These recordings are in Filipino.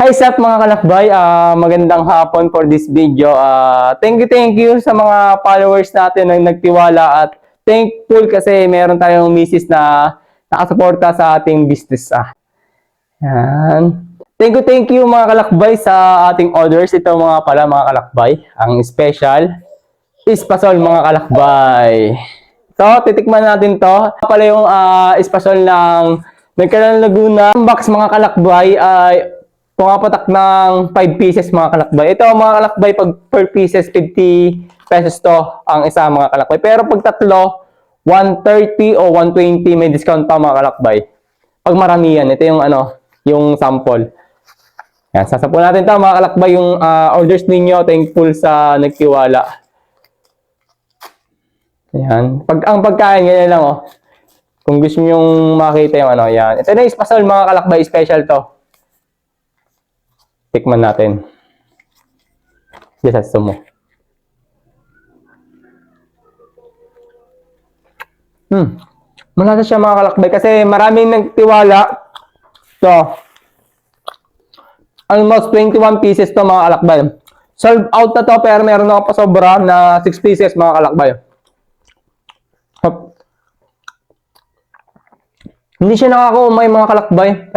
Hi Sap mga kalakbay, magandang hapon for this video. Thank you sa mga followers natin na nagtiwala at thankful kasi meron tayong misis na nakasuporta sa ating business. Yan. Thank you mga kalakbay sa ating orders. Ito mga pala mga kalakbay, ang special espasol mga kalakbay. So, titikman natin to. Pala yung espasol ng Nagkaroon Laguna. Ang box mga kalakbay ay pumapatak ng 5 pieces mga kalakbay. Ito mga kalakbay, pag per pieces, 50 pesos to ang isa mga kalakbay. Pero pag tatlo, 130 o 120 may discount pa mga kalakbay. Pag maramihan, ito yung yung sample. Yan, sasampol natin to mga kalakbay yung orders ninyo. Thankful sa nagtiwala. Yan. Ang pagkain, ganyan lang Kung gusto niyo makita yung yan. Ito na yung espasol mga kalakbay, special to. Tikman natin. Yes, mo. Malasa siya mga kalakbay kasi maraming nagtiwala. So, almost 21 pieces to mga kalakbay. Sold out na to pero meron ako pa sobra na 6 pieces mga kalakbay. Hindi siya nakakaumay mga kalakbay.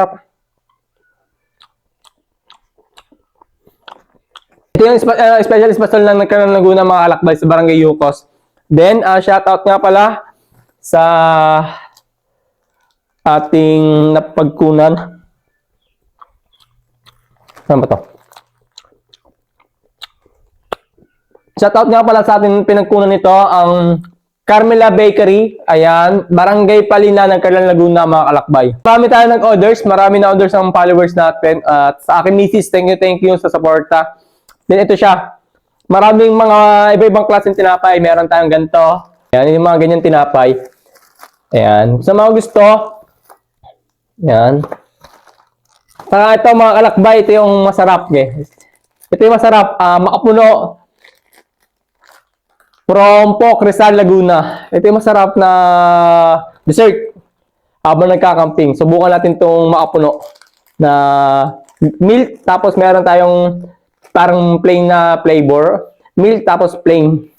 Ito yung special espasol ng Nagkaroon Laguna mga kalakbay sa Barangay Yucos. Then, shoutout nga pala sa ating napagkunan. Saan ba to? Shoutout nga pala sa ating pinagkunan nito, ang Carmela Bakery. Ayan, Barangay Palina ng Nagkaroon Laguna mga kalakbay. Marami tayo ng orders, marami na orders ng followers natin. At sa akin misis, thank you sa suporta. Then ito siya. Maraming mga iba-ibang klaseng tinapay. Meron tayong ganito. Ayan, yung mga ganyan tinapay. Ayan. Sa mga gusto. Ayan. Saka ito mga kalakbay, ito yung masarap. Ito yung masarap. Makapuno. From Poc, Rizal, Laguna. Ito yung masarap na dessert. Habang nagkakamping. Subukan natin itong makapuno na milk. Tapos meron tayong parang plain na flavor. Milk tapos plain.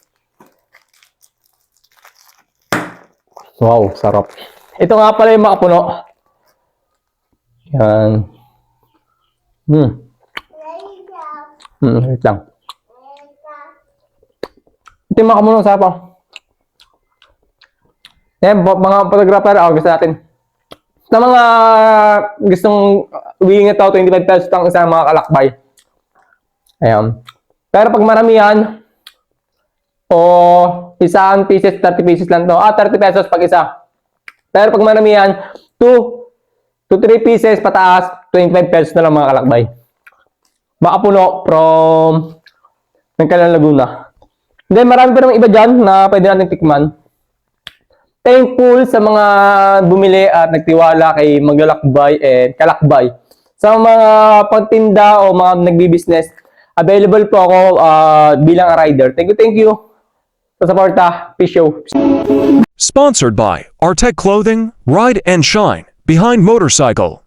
Wow, sarap. Ito nga pala yung makapuno. Yan. Wait lang. Ito yung makapuno, sarap Yan, mga photographer, gusto natin. Sa mga gustong willing ito, 25 pesos ang isang mga kalakbay. Ayan. Pero pag maramihan, isang pieces, 30 pieces lang to. 30 pesos pag isa. Pero pag maramihan, 2 to 3 pieces pataas, 25 pesos na lang mga kalakbay. Baka puno from Nagkaroon Laguna. Then marami pa namang iba dyan na pwede natin tikman. Thankful sa mga bumili at nagtiwala kay Maglalakbay and Kalakbay. Sa mga pagtinda o mga nagbi-business, available po ako bilang rider. Thank you sa suporta. Peace show. Sponsored by Artec Clothing, Ride and Shine, Behind Motorcycle.